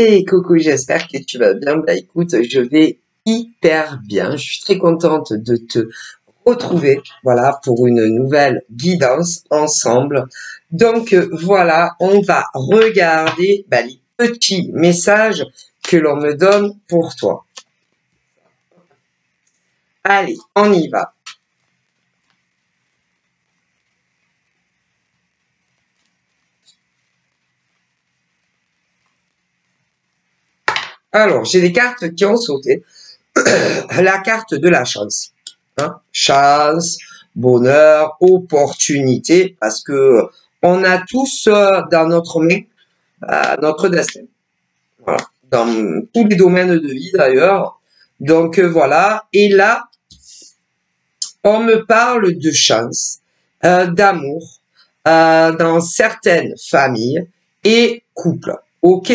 Hey coucou, j'espère que tu vas bien. Bah écoute, je vais hyper bien. Je suis très contente de te retrouver, voilà, pour une nouvelle guidance ensemble. Donc voilà, on va regarder les petits messages que l'on me donne pour toi. Allez, on y va. Alors, j'ai des cartes qui ont sauté. La carte de la chance. Hein? Chance, bonheur, opportunité, parce que on a tous dans notre main notre destin. Voilà. Dans tous les domaines de vie d'ailleurs. Donc voilà. Et là, on me parle de chance, d'amour, dans certaines familles et couples. Ok?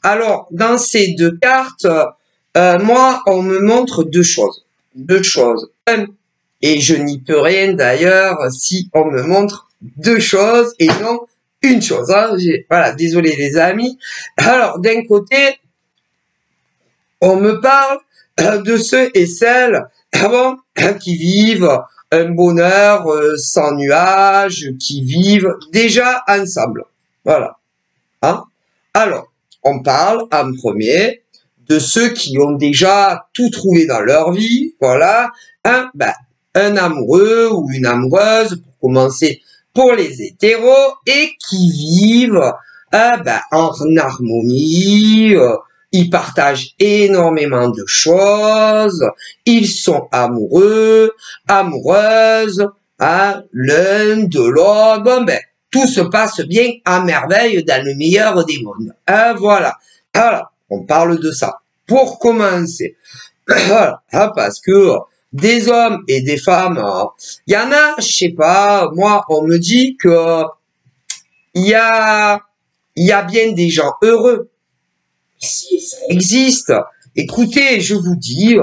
Alors, dans ces deux cartes, moi, on me montre deux choses. Deux choses. Et je n'y peux rien d'ailleurs si on me montre deux choses et non une chose. Hein. Voilà, désolé les amis. Alors, d'un côté, on me parle de ceux et celles qui vivent un bonheur sans nuages, qui vivent déjà ensemble. Voilà. Hein? Alors, on parle en premier de ceux qui ont déjà tout trouvé dans leur vie. Voilà. Un amoureux ou une amoureuse, pour commencer, pour les hétéros, et qui vivent en harmonie. Ils partagent énormément de choses. Ils sont amoureux, amoureuses, hein, l'un de l'autre. Bon, tout se passe bien à merveille dans le meilleur des mondes. Hein, voilà. Alors, on parle de ça. Pour commencer, voilà, hein, parce que des hommes et des femmes, il y en a, je sais pas, moi, on me dit que il y a bien des gens heureux. Si ça existe. Écoutez, je vous dis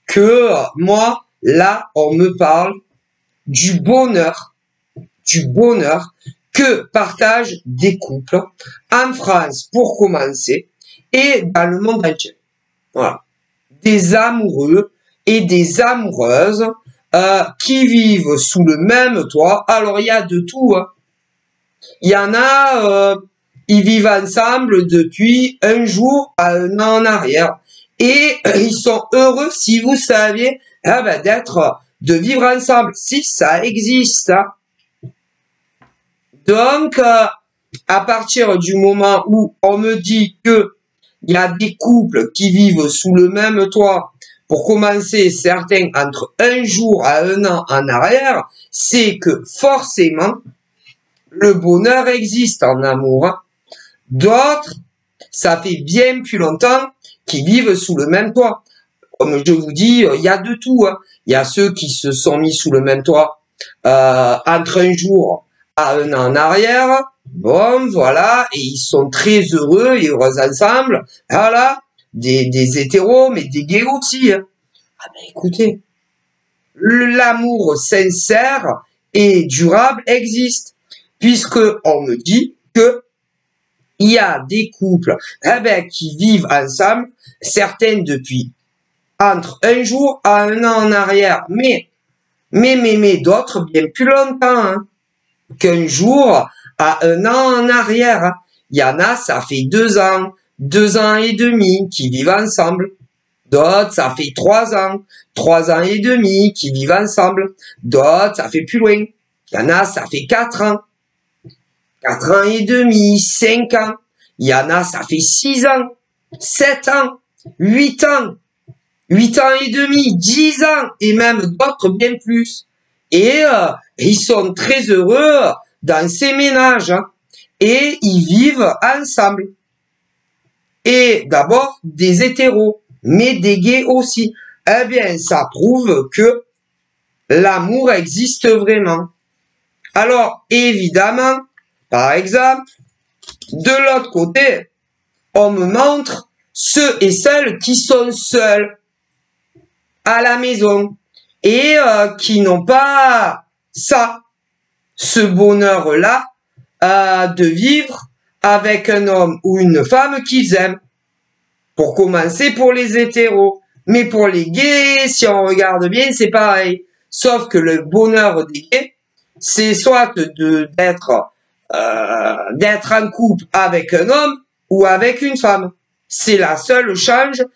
que moi, là, on me parle du bonheur que partagent des couples en France pour commencer et dans le monde entier. Voilà. Des amoureux et des amoureuses qui vivent sous le même toit. Alors, il y a de tout. Hein. Il y en a, ils vivent ensemble depuis un jour à un an en arrière. Et ils sont heureux, si vous saviez, de vivre ensemble. Si ça existe. Hein. Donc, à partir du moment où on me dit que il y a des couples qui vivent sous le même toit, pour commencer, certains entre un jour à un an en arrière, c'est que forcément, le bonheur existe en amour. Hein. D'autres, ça fait bien plus longtemps qu'ils vivent sous le même toit. Comme je vous dis, il y a de tout. Hein. Il y a ceux qui se sont mis sous le même toit entre un jour à un an en arrière. Bon, voilà, et ils sont très heureux et heureux ensemble. Voilà, des hétéros, mais des gays aussi. Hein. Ah ben écoutez, l'amour sincère et durable existe, puisque on me dit que il y a des couples qui vivent ensemble, certains depuis entre un jour à un an en arrière, mais d'autres bien plus longtemps hein, qu'un jour à un an en arrière. Hein. Il y en a, ça fait 2 ans et demi qui vivent ensemble. D'autres, ça fait 3 ans et demi qui vivent ensemble. D'autres, ça fait plus loin. Il y en a, ça fait 4 ans. 4 ans et demi, 5 ans. Il y en a, ça fait 6 ans, 7 ans, 8 ans, 8 ans et demi, 10 ans, et même d'autres bien plus. Et ils sont très heureux dans ces ménages. Hein, et ils vivent ensemble. Et d'abord, des hétéros, mais des gays aussi. Eh bien, ça prouve que l'amour existe vraiment. Alors, évidemment, par exemple, de l'autre côté, on me montre ceux et celles qui sont seuls à la maison et qui n'ont pas ça, ce bonheur-là de vivre avec un homme ou une femme qu'ils aiment. Pour commencer, pour les hétéros. Mais pour les gays, si on regarde bien, c'est pareil. Sauf que le bonheur des gays, c'est soit d'être en couple avec un homme ou avec une femme. C'est la seule seule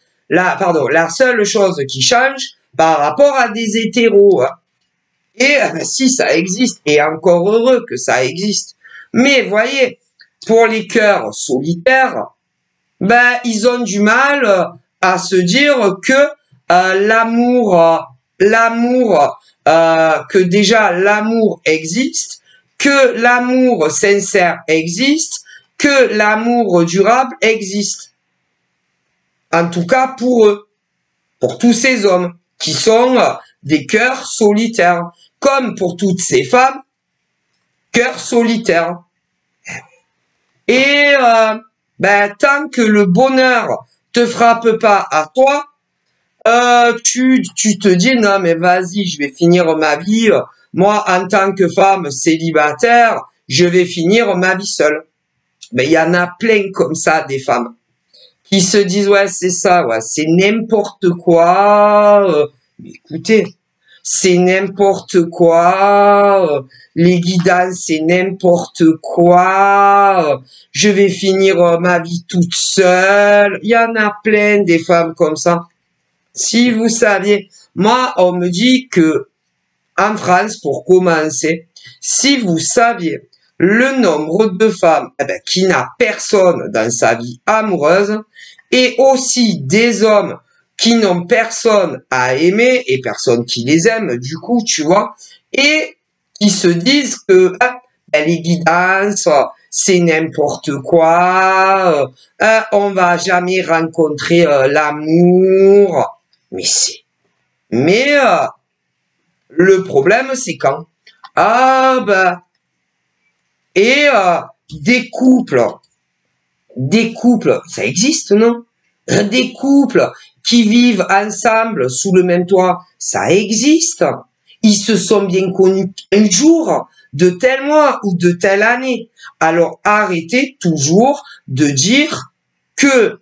chose qui change par rapport à des hétéros. Hein. Et si ça existe, et encore heureux que ça existe. Mais voyez, pour les cœurs solitaires, ben ils ont du mal à se dire que que déjà l'amour existe, que l'amour sincère existe, que l'amour durable existe. En tout cas pour eux, pour tous ces hommes qui sont des cœurs solitaires, comme pour toutes ces femmes, cœurs solitaires. Et tant que le bonheur te frappe pas à toi, tu te dis non mais vas-y, je vais finir ma vie. Moi, en tant que femme célibataire, je vais finir ma vie seule. Mais il y en a plein comme ça des femmes qui se disent ouais c'est ça, ouais c'est n'importe quoi. Mais écoutez, c'est n'importe quoi. Les guidances c'est n'importe quoi. Je vais finir ma vie toute seule. Il y en a plein des femmes comme ça. Si vous saviez, moi on me dit que en France, pour commencer, si vous saviez le nombre de femmes qui n'a personne dans sa vie amoureuse et aussi des hommes qui n'ont personne à aimer et personne qui les aime, du coup, tu vois, et qui se disent que les guidances, c'est n'importe quoi, on va jamais rencontrer l'amour, mais le problème, c'est quand des couples, ça existe, non? Des couples qui vivent ensemble sous le même toit, ça existe. Ils se sont bien connus un jour, de tel mois ou de telle année. Alors arrêtez toujours de dire que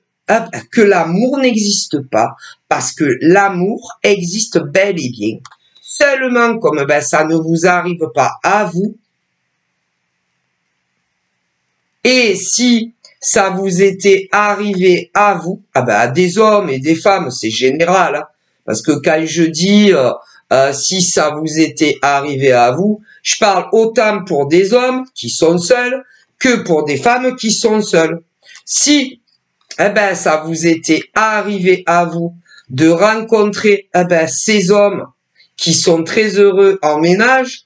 l'amour n'existe pas, parce que l'amour existe bel et bien. Seulement comme ça ne vous arrive pas à vous, et si ça vous était arrivé à vous, à des hommes et des femmes, c'est général, hein, parce que quand je dis si ça vous était arrivé à vous, je parle autant pour des hommes qui sont seuls que pour des femmes qui sont seules. Si ça vous était arrivé à vous de rencontrer ces hommes qui sont très heureux en ménage,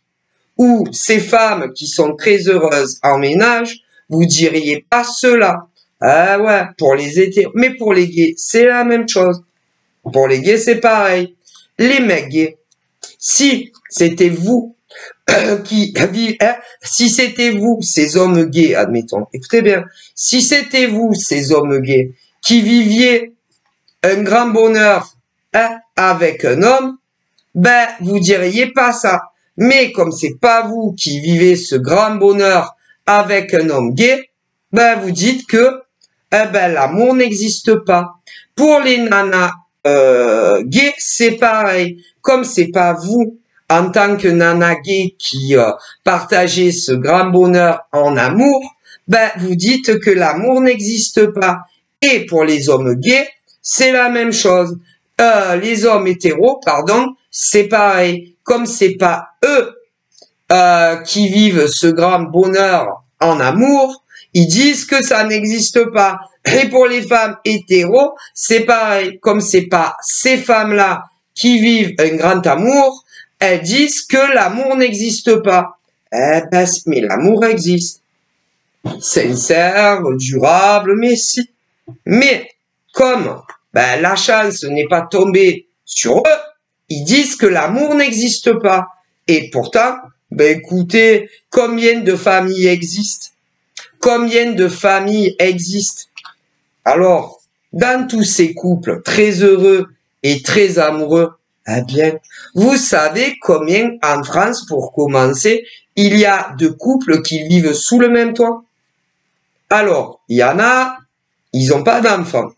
ou ces femmes qui sont très heureuses en ménage, vous diriez pas cela. Ah ouais, pour les hétéros. Mais pour les gays, c'est la même chose. Pour les gays, c'est pareil. Les mecs gays, si c'était vous si c'était vous, ces hommes gays, admettons, écoutez bien, si c'était vous, ces hommes gays, qui viviez un grand bonheur avec un homme, vous diriez pas ça. Mais comme c'est pas vous qui vivez ce grand bonheur avec un homme gay, vous dites que l'amour n'existe pas. Pour les nanas gays, c'est pareil. Comme c'est pas vous, en tant que nana gay qui partagez ce grand bonheur en amour, vous dites que l'amour n'existe pas. Et pour les hommes gays, c'est la même chose. Les hommes hétéros, c'est pareil. Comme c'est pas eux qui vivent ce grand bonheur en amour, ils disent que ça n'existe pas. Et pour les femmes hétéros, c'est pareil. Comme c'est pas ces femmes-là qui vivent un grand amour, elles disent que l'amour n'existe pas. Mais l'amour existe. Sincère, durable, mais si. Mais comme la chance n'est pas tombée sur eux, ils disent que l'amour n'existe pas. Et pourtant, écoutez, combien de familles existent? Combien de familles existent? Alors, dans tous ces couples très heureux et très amoureux, vous savez combien en France, pour commencer, il y a de couples qui vivent sous le même toit? Alors, il y en a, ils n'ont pas d'enfants.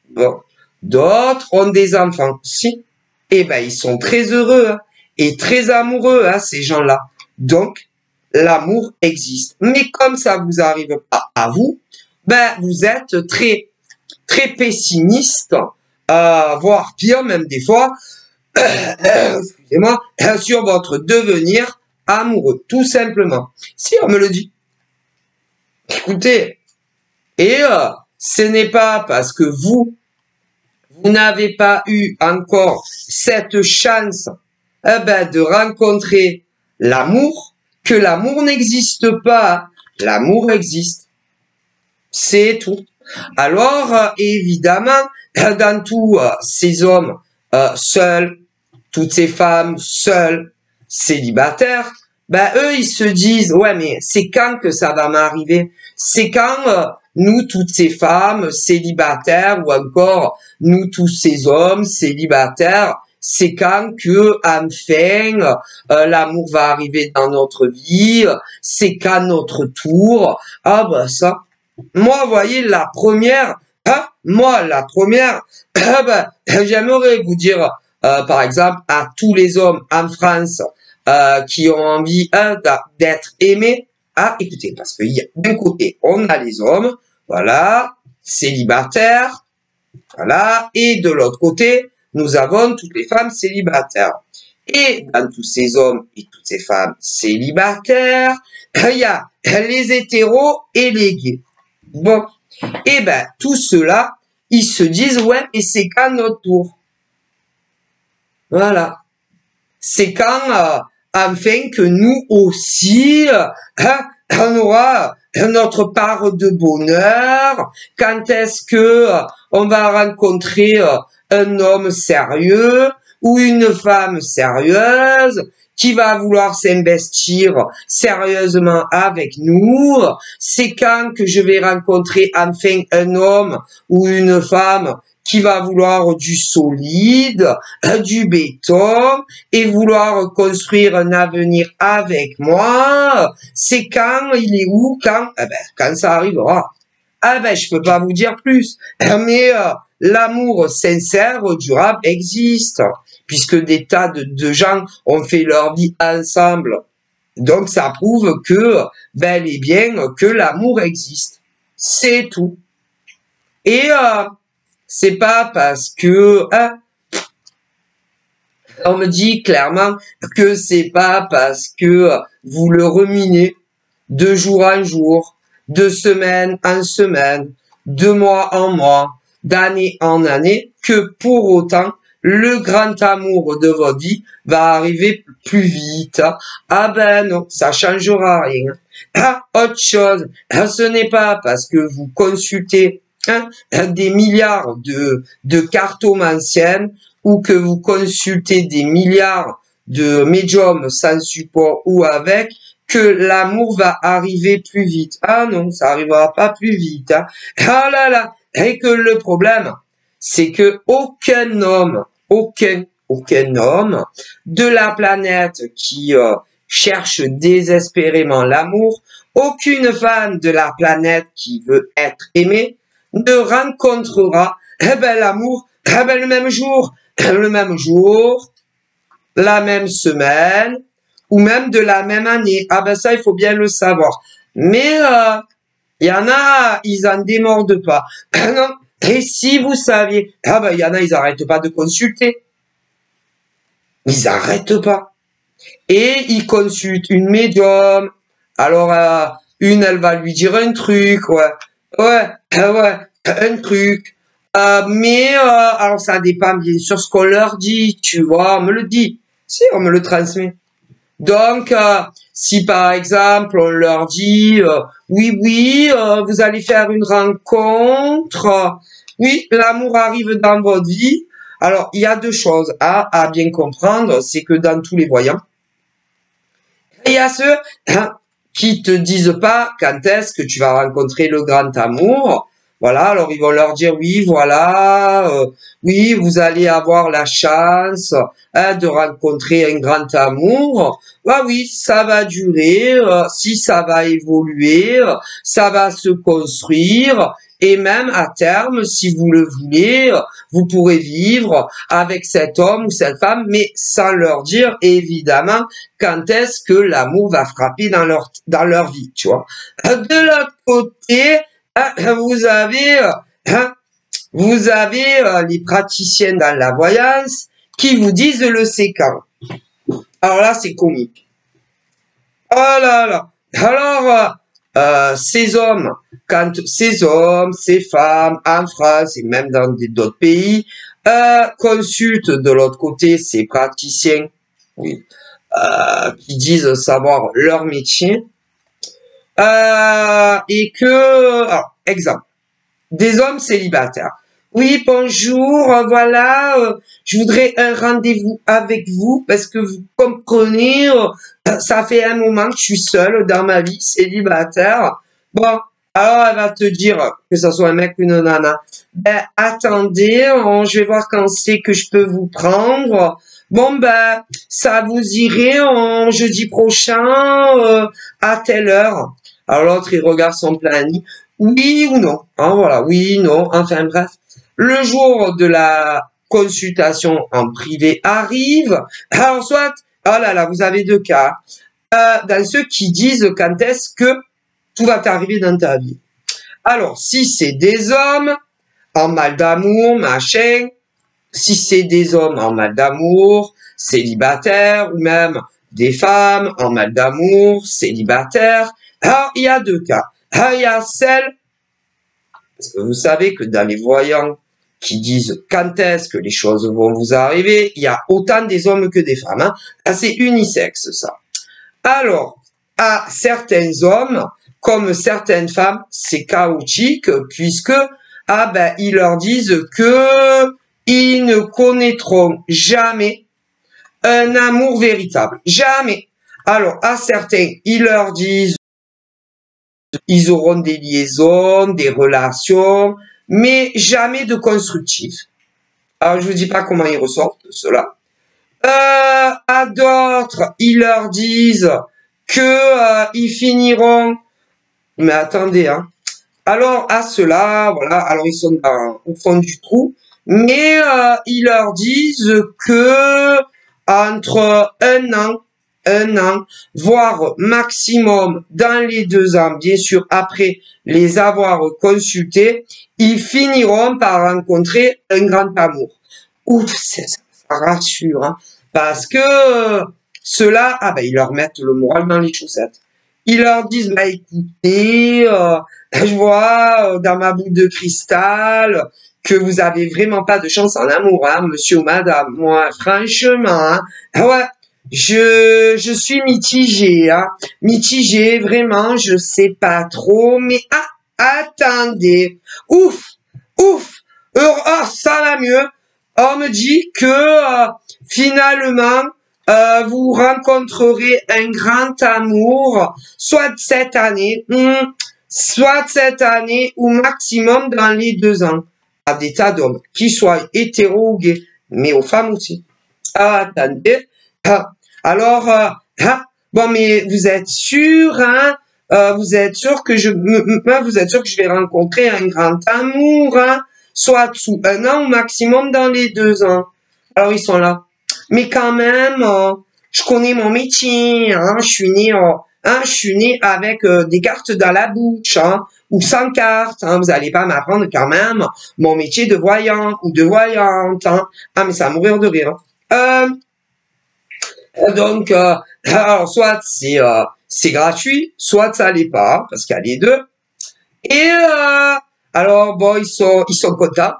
Bon. D'autres ont des enfants. Si. Eh ben, ils sont très heureux hein, et très amoureux, hein, ces gens-là. Donc, l'amour existe. Mais comme ça vous arrive pas à vous, ben, vous êtes très, très pessimiste, voire pire même des fois, excusez-moi, sur votre devenir amoureux, tout simplement. Si on me le dit. Écoutez, et ce n'est pas parce que vous n'avez pas eu encore cette chance de rencontrer l'amour, que l'amour n'existe pas. L'amour existe. C'est tout. Alors, évidemment, dans tous ces hommes seuls, toutes ces femmes seules, célibataires, ben eux, ils se disent, ouais, mais c'est quand que ça va m'arriver? C'est quand nous, toutes ces femmes célibataires, ou encore nous, tous ces hommes célibataires, c'est quand que, enfin, l'amour va arriver dans notre vie, c'est qu'à notre tour. Ah ben ça, moi, vous voyez, la première, j'aimerais vous dire, par exemple, à tous les hommes en France qui ont envie d'être aimés, écoutez, parce que d'un côté, on a les hommes, voilà, célibataires, voilà, et de l'autre côté, nous avons toutes les femmes célibataires. Et dans tous ces hommes et toutes ces femmes célibataires, il y a les hétéros et les gays. Bon, et ben tout cela, ils se disent ouais, et c'est quand notre tour. Voilà, c'est quand enfin que nous aussi, on aura notre part de bonheur. Quand est-ce que on va rencontrer un homme sérieux ou une femme sérieuse qui va vouloir s'investir sérieusement avec nous? C'est quand que je vais rencontrer enfin un homme ou une femme qui va vouloir du solide, du béton, et vouloir construire un avenir avec moi? C'est quand? Il est où? Quand? Quand ça arrivera. Je peux pas vous dire plus. Mais l'amour sincère, durable, existe, puisque des tas de gens ont fait leur vie ensemble. Donc ça prouve que, bel et bien, que l'amour existe. C'est tout. Et c'est pas parce que on me dit clairement que c'est pas parce que vous le ruminez de jour en jour, de semaine en semaine, de mois en mois, d'année en année, que pour autant le grand amour de votre vie va arriver plus vite. Ah ben non, ça changera rien. Autre chose, ce n'est pas parce que vous consultez des milliards de cartomanciennes ou que vous consultez des milliards de médiums sans support ou avec que l'amour va arriver plus vite. Ah non, ça arrivera pas plus vite. Ah là là, et que le problème, c'est que aucun homme de la planète qui cherche désespérément l'amour, aucune femme de la planète qui veut être aimée, ne rencontrera l'amour le même jour, la même semaine, ou même de la même année. Ça, il faut bien le savoir. Mais il y en a, ils en démordent pas. Non. Et si vous saviez, il y en a, ils arrêtent pas de consulter. Ils arrêtent pas. Et ils consultent une médium. Alors, une, elle va lui dire un truc, un truc. Mais alors ça dépend bien sûr ce qu'on leur dit, tu vois, on me le dit. Si, on me le transmet. Donc, si par exemple on leur dit oui, vous allez faire une rencontre, oui, l'amour arrive dans votre vie. Alors, il y a deux choses à bien comprendre, c'est que dans tous les voyants, il y a ceux qui te disent pas quand est-ce que tu vas rencontrer le grand amour. Voilà, alors ils vont leur dire oui, voilà, oui, vous allez avoir la chance de rencontrer un grand amour. Oui, ça va durer, si ça va évoluer, ça va se construire, Et même à terme, si vous le voulez, vous pourrez vivre avec cet homme ou cette femme, mais sans leur dire évidemment quand est-ce que l'amour va frapper dans leur vie, tu vois. De l'autre côté, vous avez les praticiennes dans la voyance qui vous disent le séquent. Alors là, c'est comique. Oh là là. Alors, ces hommes, ces femmes, en France et même dans d'autres pays, consultent de l'autre côté ces praticiens, oui, qui disent savoir leur métier, et que, alors, exemple, des hommes célibataires. Oui, bonjour, voilà, je voudrais un rendez-vous avec vous parce que vous comprenez, ça fait un moment que je suis seule dans ma vie, célibataire. Bon, alors elle va te dire, que ça soit un mec ou une nana, ben attendez, je vais voir quand c'est que je peux vous prendre. Bon, ben, ça vous irait en jeudi prochain à telle heure. Alors l'autre, il regarde son planning. Oui ou non, hein, voilà, oui, non, enfin bref. Le jour de la consultation en privé arrive. Alors soit, oh là là, vous avez deux cas. Dans ceux qui disent quand est-ce que tout va t'arriver dans ta vie. Alors, si c'est des hommes en mal d'amour, machin, si c'est des hommes en mal d'amour, célibataires, ou même des femmes en mal d'amour, célibataires, alors il y a deux cas. Alors, il y a celle, parce que vous savez que dans les voyants qui disent quand est-ce que les choses vont vous arriver, il y a autant des hommes que des femmes. Hein. Ah, c'est unisexe, ça. Alors, à certains hommes, comme certaines femmes, c'est chaotique, puisque ils leur disent que ils ne connaîtront jamais un amour véritable. Jamais. Alors, à certains, ils leur disent ils auront des liaisons, des relations, mais jamais de constructif. Alors, je vous dis pas comment ils ressortent de cela. À d'autres, ils leur disent que ils finiront. Mais attendez, hein. Alors, à ceux-là, voilà, alors ils sont au fond du trou, mais ils leur disent que entre un an, voire maximum dans les 2 ans, bien sûr, après les avoir consultés, ils finiront par rencontrer un grand amour. Ouf, ça rassure, hein, parce que ceux-là, ils leur mettent le moral dans les chaussettes. Ils leur disent, écoutez, je vois dans ma boule de cristal que vous avez vraiment pas de chance en amour, hein, monsieur ou madame. Moi, franchement, hein, ouais, je suis mitigé, hein, mitigé, vraiment, je sais pas trop, mais attendez, ouf, oh, ça va mieux. On me dit que finalement, vous rencontrerez un grand amour, soit cette année, ou maximum dans les 2 ans. À des tas d'hommes, qui soient hétéros ou gays, mais aux femmes aussi. Attendez. Alors, bon, mais vous êtes sûr, hein? Vous êtes sûr que vous êtes sûr que je vais rencontrer un grand amour, hein? Soit sous 1 an ou maximum dans les 2 ans. Alors, ils sont là. Mais quand même, je connais mon métier, hein, je suis né avec des cartes dans la bouche, hein, ou sans cartes, hein, vous allez pas m'apprendre quand même mon métier de voyant ou de voyante, hein. Ah, mais ça va mourir de rire. Donc, alors, soit c'est gratuit, soit ça l'est pas, parce qu'il y a les deux. Et alors, bon, ils sont contents.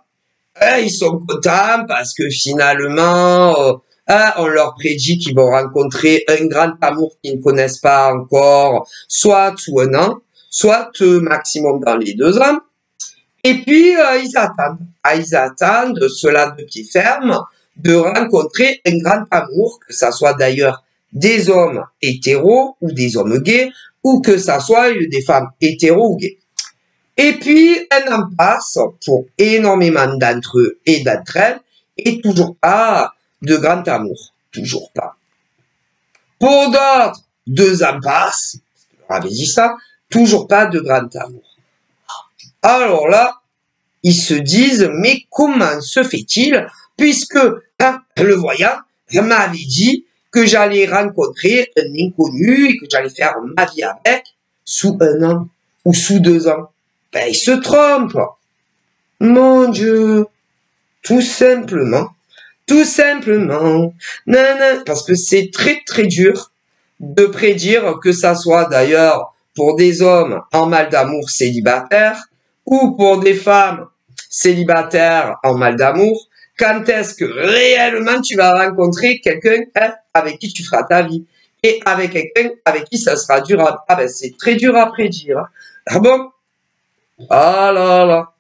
Ils sont contents parce que finalement, on leur prédit qu'ils vont rencontrer un grand amour qu'ils ne connaissent pas encore, soit sous 1 an, soit maximum dans les 2 ans. Et puis, ils attendent. Ils attendent, cela de pied ferme, de rencontrer un grand amour, que ça soit d'ailleurs des hommes hétéros ou des hommes gays, ou que ça soit des femmes hétéros ou gays. Et puis, un an passe pour énormément d'entre eux et d'entre elles, et toujours pas de grand amour. Toujours pas. Pour d'autres, 2 ans passent, je leur avais dit ça, toujours pas de grand amour. Alors là, ils se disent, mais comment se fait-il, puisque le voyant m'avait dit que j'allais rencontrer un inconnu et que j'allais faire ma vie avec sous 1 an ou sous 2 ans. Ben, il se trompe. Mon Dieu, tout simplement, parce que c'est très très dur de prédire, que ça soit d'ailleurs pour des hommes en mal d'amour célibataires ou pour des femmes célibataires en mal d'amour, quand est-ce que réellement tu vas rencontrer quelqu'un avec qui tu feras ta vie et avec quelqu'un avec qui ça sera durable. Ah ben c'est très dur à prédire. Ah bon? Ah là là.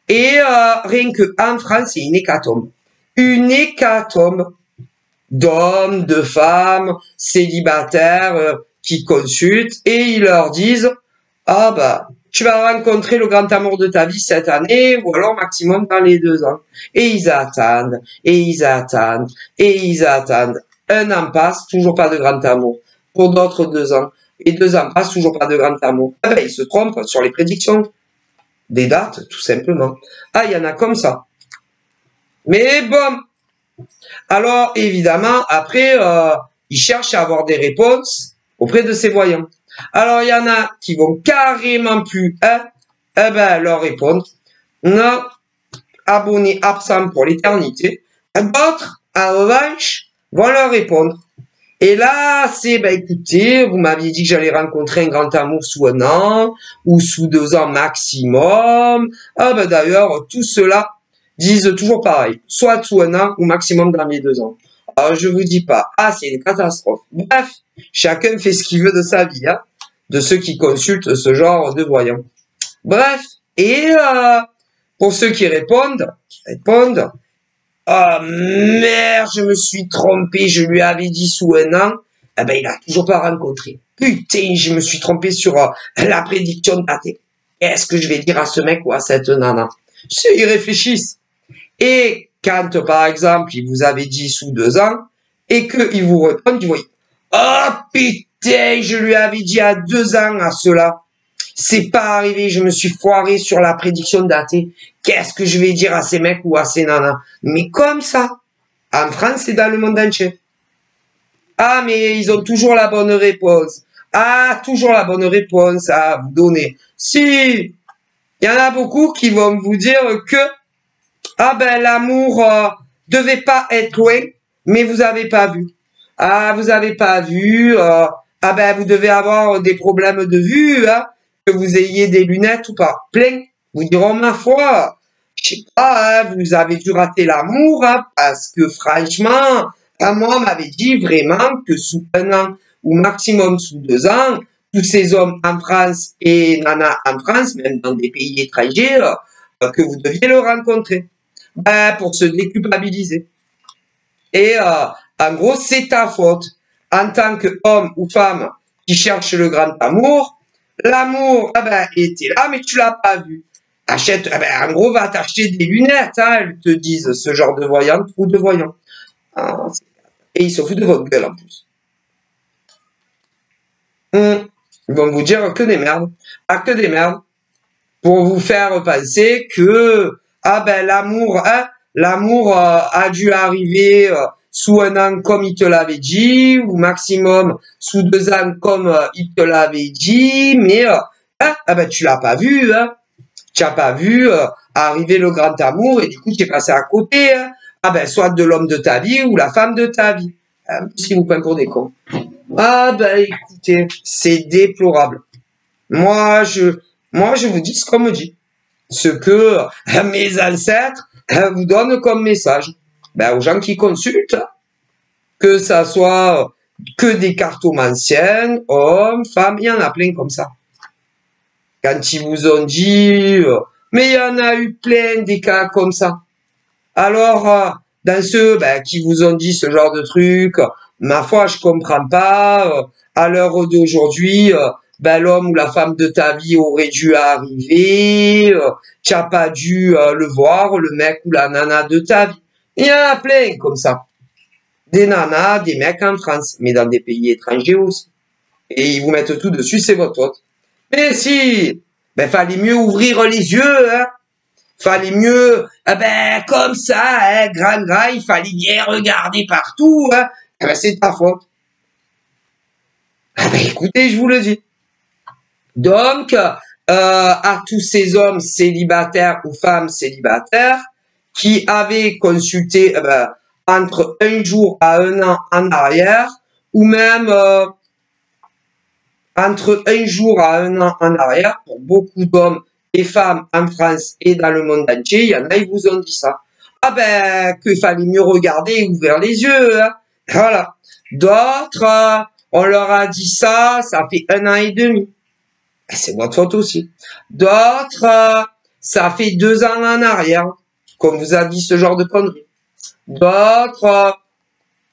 Et rien qu'en France, c'est une hécatombe. Une hécatombe d'hommes, de femmes, célibataires qui consultent et ils leur disent « Ah bah, tu vas rencontrer le grand amour de ta vie cette année ou alors maximum dans les 2 ans. » Et ils attendent, et ils attendent, et ils attendent. 1 an passe, toujours pas de grand amour. Pour d'autres 2 ans. Et 2 ans passent, toujours pas de grand amour. Ah ben, ils se trompent sur les prédictions. Des dates, tout simplement. Ah, il y en a comme ça. Mais bon. Alors, évidemment, après, ils cherchent à avoir des réponses auprès de ces voyants. Alors, il y en a qui vont carrément plus, leur répondre. Non, abonné absent pour l'éternité. D'autres, en revanche, vont leur répondre. Et là, c'est, écoutez, vous m'aviez dit que j'allais rencontrer un grand amour sous 1 an, ou sous 2 ans maximum. Ah, d'ailleurs, tout cela disent toujours pareil. Soit sous 1 an, ou maximum dans les 2 ans. Alors, je vous dis pas. Ah, c'est une catastrophe. Bref, chacun fait ce qu'il veut de sa vie, hein, de ceux qui consultent ce genre de voyants. Bref. Et, pour ceux qui répondent, oh merde, je me suis trompé, je lui avais dit sous 1 an, il a toujours pas rencontré. Putain, je me suis trompé sur la prédiction de daté. Qu'est-ce que je vais dire à ce mec ou à cette nana? Ils réfléchissent. Et quand, par exemple, il vous avait dit sous 2 ans, et qu'il vous répond, vous voyez, oh putain, je lui avais dit à 2 ans à cela. C'est pas arrivé, je me suis foiré sur la prédiction datée. Qu'est-ce que je vais dire à ces mecs ou à ces nanas? Mais comme ça, en France et dans le monde entier. Ah, mais ils ont toujours la bonne réponse. Ah, toujours la bonne réponse à vous donner. Si, il y en a beaucoup qui vont vous dire que, l'amour devait pas être loin, mais vous avez pas vu. Ah, vous avez pas vu, vous devez avoir des problèmes de vue, hein, que vous ayez des lunettes ou pas. Plein. Vous diront, ma foi, je sais pas, hein, vous avez dû rater l'amour, hein, parce que franchement, moi, on m'avait dit vraiment que sous 1 an ou maximum sous 2 ans, tous ces hommes en France et nanas en France, même dans des pays étrangers, que vous deviez le rencontrer. Pour se déculpabiliser. Et en gros, c'est ta faute. En tant qu'homme ou femme qui cherche le grand amour, l'amour, était là, mais tu l'as pas vu. Achète, en gros, va t'acheter des lunettes, hein, elles te disent ce genre de voyante ou de voyant. Et ils se foutent de votre gueule en plus. Ils vont vous dire que des merdes. Ah, que des merdes. Pour vous faire penser que, l'amour, hein, l'amour a dû arriver sous 1 an comme il te l'avait dit, ou maximum sous 2 ans comme il te l'avait dit, mais tu l'as pas vu, hein. Tu n'as pas vu arriver le grand amour et du coup tu es passé à côté, hein. Soit de l'homme de ta vie ou la femme de ta vie. Si vous prenez pour des cons. Écoutez, c'est déplorable. Moi je vous dis ce qu'on me dit. Ce que mes ancêtres vous donnent comme message. Aux gens qui consultent, que ça soit que des cartomanciennes, hommes, femmes, il y en a plein comme ça. Quand ils vous ont dit, mais il y en a eu plein des cas comme ça. Alors, dans ceux qui vous ont dit ce genre de truc, ma foi, je comprends pas. À l'heure d'aujourd'hui, l'homme ou la femme de ta vie aurait dû arriver. Tu n'as pas dû le voir, le mec ou la nana de ta vie. Il y en a plein comme ça. Des nanas, des mecs en France, mais dans des pays étrangers aussi. Et ils vous mettent tout dessus, c'est votre faute. Mais si, Ben, fallait mieux ouvrir les yeux, hein. Fallait mieux, comme ça, hein, grand, il fallait bien regarder partout, hein. Eh ben, c'est ta faute. Ah ben, écoutez, je vous le dis. Donc, à tous ces hommes célibataires ou femmes célibataires qui avaient consulté entre un jour à un an en arrière, ou même entre un jour à un an en arrière, pour beaucoup d'hommes et femmes en France et dans le monde entier, il y en a, ils vous ont dit ça. Ah ben, qu'il fallait mieux regarder et ouvrir les yeux, hein. Voilà. D'autres, on leur a dit ça fait 1 an et demi. C'est votre faute aussi. D'autres, ça fait 2 ans en arrière, qu'on vous a dit ce genre de conneries. D'autres,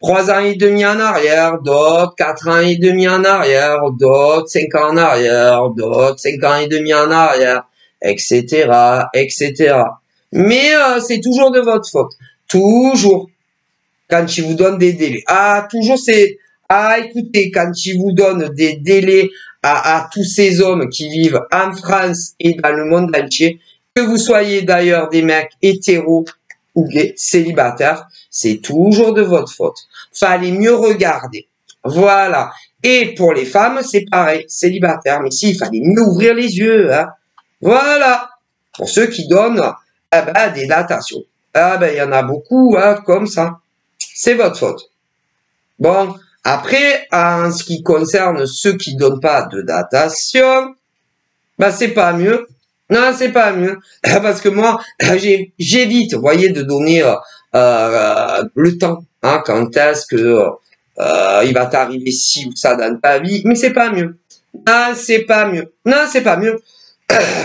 3 ans et demi en arrière, d'autres 4 ans et demi en arrière, d'autres 5 ans en arrière, d'autres 5 ans et demi en arrière, etc., etc. Mais c'est toujours de votre faute. Toujours. Quand ils vous donnent des délais. Ah, toujours c'est... Ah, écoutez, quand ils vous donnent des délais à tous ces hommes qui vivent en France et dans le monde entier, que vous soyez d'ailleurs des mecs hétéros ou gays, célibataires, c'est toujours de votre faute. Fallait mieux regarder. Voilà. Et pour les femmes, c'est pareil, célibataires. Mais si, il fallait mieux ouvrir les yeux, hein. Voilà. Pour ceux qui donnent, des datations. Il y en a beaucoup, hein, comme ça. C'est votre faute. Bon. Après, en ce qui concerne ceux qui donnent pas de datation, c'est pas mieux. Non, c'est pas mieux. Parce que moi, j'évite, vous voyez, de donner le temps. Hein, quand est-ce que il va t'arriver ci ou ça dans ta vie. Mais c'est pas mieux. Non, c'est pas mieux. Non, c'est pas mieux.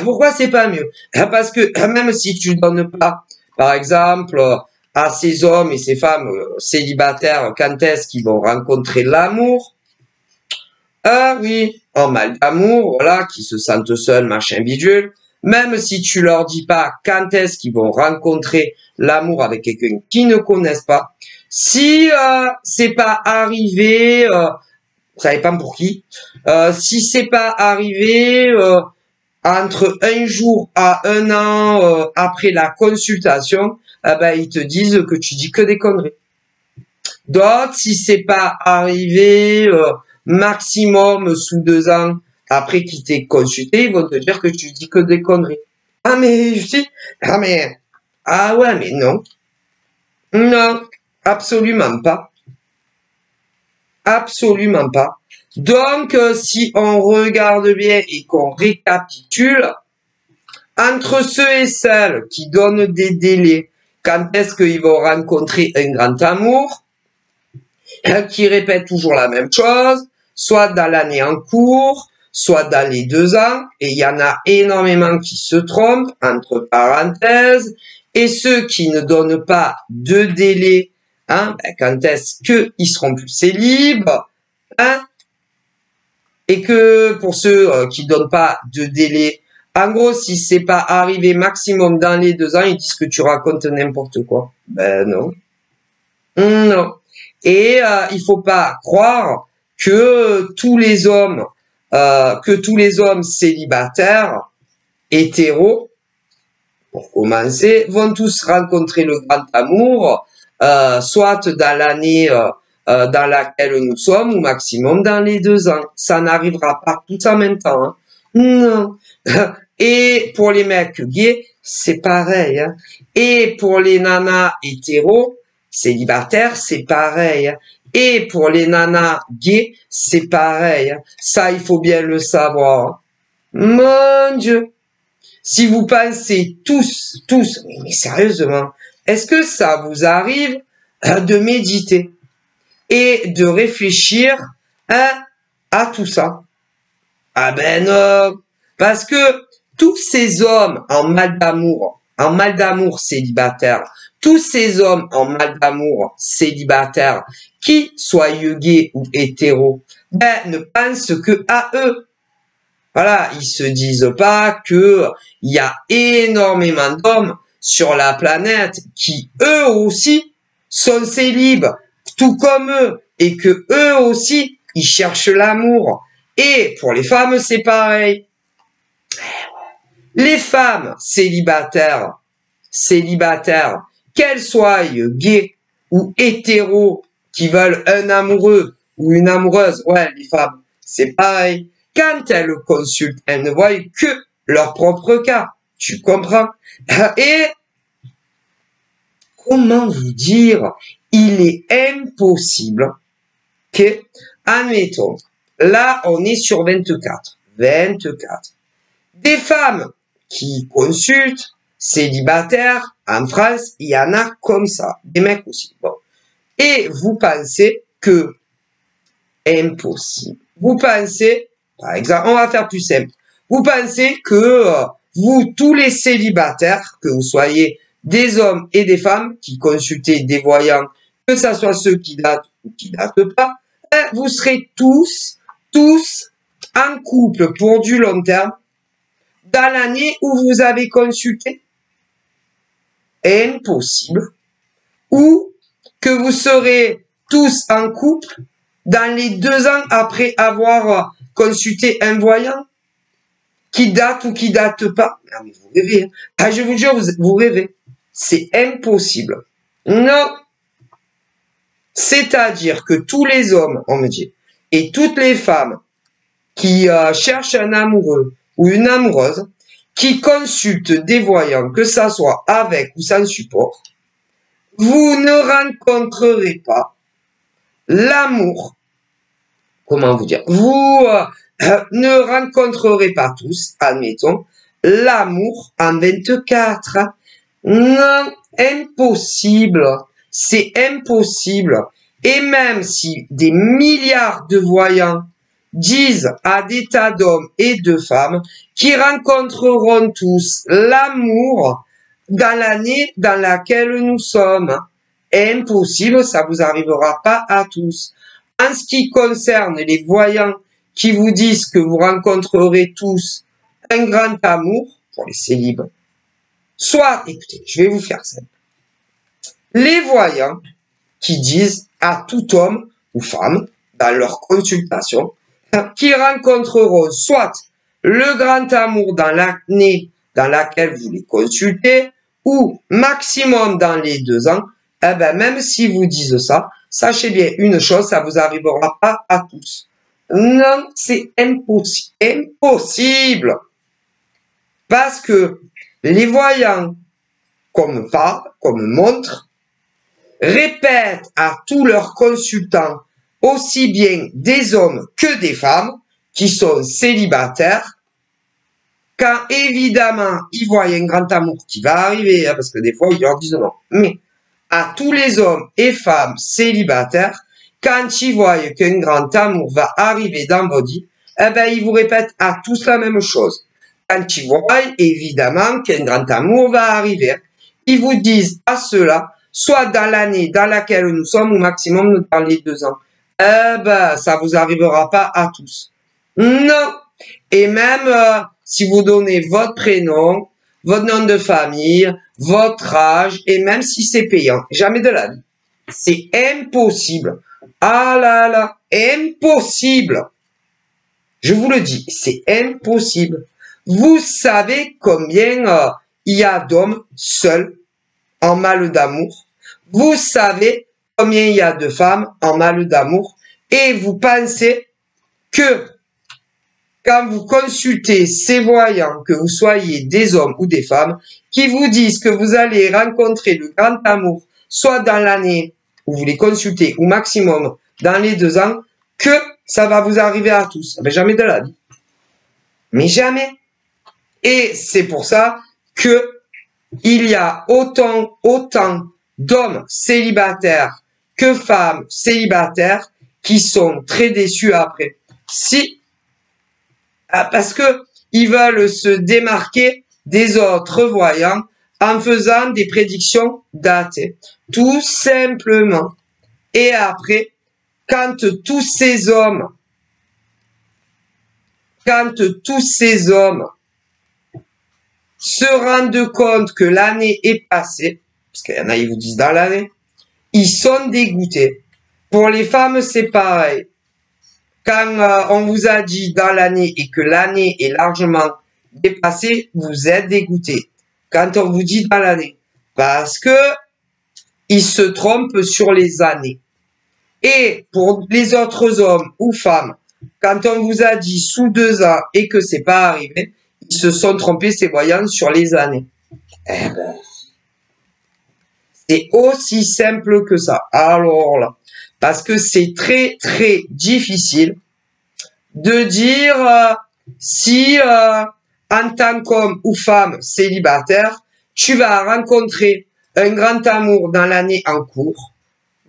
Pourquoi c'est pas mieux? Parce que même si tu donnes pas, par exemple, à ces hommes et ces femmes célibataires, quand est-ce qu'ils vont rencontrer l'amour? Ah oui, en mal d'amour, voilà, qui se sentent seuls, machin bidule. Même si tu leur dis pas quand est-ce qu'ils vont rencontrer l'amour avec quelqu'un qu'ils ne connaissent pas, si c'est pas arrivé, ça dépend pour qui, si c'est pas arrivé entre un jour à 1 an après la consultation, ils te disent que tu dis que des conneries. D'autres, si c'est pas arrivé maximum sous 2 ans après qu'ils t'aient consulté, ils vont te dire que tu dis que des conneries. Ah mais je dis, ah ouais mais non, non, absolument pas, absolument pas. Donc si on regarde bien et qu'on récapitule, entre ceux et celles qui donnent des délais, quand est-ce qu'ils vont rencontrer un grand amour, qui répètent toujours la même chose, soit dans l'année en cours, soit dans les 2 ans, et il y en a énormément qui se trompent, entre parenthèses, et ceux qui ne donnent pas de délai, quand est-ce qu'ils seront plus célibes, et que pour ceux qui donnent pas de délai, en gros, si c'est pas arrivé maximum dans les 2 ans, ils disent que tu racontes n'importe quoi. Non. Non. Et il faut pas croire que tous les hommes célibataires, hétéros, pour commencer, vont tous rencontrer le grand amour, soit dans l'année dans laquelle nous sommes, ou maximum dans les 2 ans. Ça n'arrivera pas tout en même temps. Hein. Non. Et pour les mecs gays, c'est pareil. Hein. Et pour les nanas hétéros, célibataires, c'est pareil. Hein. Et pour les nanas gays, c'est pareil. Hein. Ça, il faut bien le savoir. Mon Dieu. Si vous pensez tous, mais sérieusement, est-ce que ça vous arrive de méditer et de réfléchir à tout ça? Ah ben non. Parce que tous ces hommes en mal d'amour célibataire, tous ces hommes en mal d'amour célibataire, qui soient gays ou hétéros, ne pensent que à eux. Voilà, ils se disent pas que il y a énormément d'hommes sur la planète qui eux aussi sont célibes, tout comme eux, et que eux aussi ils cherchent l'amour. Et pour les femmes, c'est pareil. Les femmes célibataires, qu'elles soient gays ou hétéros, qui veulent un amoureux ou une amoureuse, ouais, les femmes, c'est pareil. Quand elles consultent, elles ne voient que leur propre cas. Tu comprends? Et comment vous dire? Il est impossible que, admettons, là, on est sur 24. Des femmes qui consultent, célibataires, en France, il y en a comme ça. Des mecs aussi. Bon. Et vous pensez que, impossible. Vous pensez, par exemple, on va faire plus simple. Vous pensez que vous, tous les célibataires, que vous soyez des hommes et des femmes qui consultez des voyants, que ce soit ceux qui datent ou qui datent pas, vous serez tous en couple pour du long terme dans l'année où vous avez consulté? Impossible. Ou que vous serez tous en couple dans les 2 ans après avoir consulté un voyant qui date ou qui date pas. Ah, mais vous rêvez. Hein. Ah, je vous jure, vous rêvez. C'est impossible. Non. C'est-à-dire que tous les hommes, on me dit, et toutes les femmes qui cherchent un amoureux ou une amoureuse, qui consultent des voyants, que ça soit avec ou sans support, vous ne rencontrerez pas l'amour. Comment vous dire? Vous ne rencontrerez pas tous, admettons, l'amour en 24. Non, impossible. C'est impossible. Et même si des milliards de voyants disent à des tas d'hommes et de femmes qui rencontreront tous l'amour dans l'année dans laquelle nous sommes, impossible, ça vous arrivera pas à tous. En ce qui concerne les voyants qui vous disent que vous rencontrerez tous un grand amour, pour les célibes, soit, écoutez, je vais vous faire simple. Les voyants qui disent à tout homme ou femme, dans leur consultation, qui rencontreront soit le grand amour dans l'année dans laquelle vous les consultez, ou maximum dans les 2 ans, eh ben, même si vous disent ça, sachez bien une chose, ça vous arrivera pas à tous. Non, c'est impossible. Impossible. Parce que les voyants, comme montrent, répètent à tous leurs consultants, aussi bien des hommes que des femmes, qui sont célibataires, quand évidemment ils voient un grand amour qui va arriver, hein, parce que des fois ils leur disent non, mais à tous les hommes et femmes célibataires, quand ils voient qu'un grand amour va arriver dans votre vie, eh ben ils vous répètent à tous la même chose. Quand ils voient évidemment qu'un grand amour va arriver, ils vous disent à cela, soit dans l'année dans laquelle nous sommes, au maximum dans les 2 ans. Eh ben, ça vous arrivera pas à tous. Non. Et même si vous donnez votre prénom, votre nom de famille, votre âge, et même si c'est payant, jamais de la vie. C'est impossible. Ah là là, impossible. Je vous le dis, c'est impossible. Vous savez combien il y a d'hommes seuls en mal d'amour. Vous savez combien il y a de femmes en mal d'amour. Et vous pensez que quand vous consultez ces voyants, que vous soyez des hommes ou des femmes, qui vous disent que vous allez rencontrer le grand amour, soit dans l'année où vous les consultez, ou maximum dans les 2 ans, que ça va vous arriver à tous. Mais jamais de la vie. Mais jamais. Et c'est pour ça que il y a autant d'hommes célibataires que femmes célibataires qui sont très déçus après. Si, parce que ils veulent se démarquer des autres voyants en faisant des prédictions datées. Tout simplement. Et après, quand tous ces hommes se rendent compte que l'année est passée, parce qu'il y en a, ils vous disent dans l'année, ils sont dégoûtés. Pour les femmes, c'est pareil. Quand on vous a dit dans l'année et que l'année est largement dépassé, vous êtes dégoûté. Quand on vous dit dans l'année. Parce que ils se trompent sur les années. Et pour les autres hommes ou femmes, quand on vous a dit sous 2 ans et que c'est pas arrivé, ils se sont trompés, ces voyants, sur les années. Eh ben, c'est aussi simple que ça. Alors là, parce que c'est très très difficile de dire si en tant qu'homme ou femme célibataire, tu vas rencontrer un grand amour dans l'année en cours,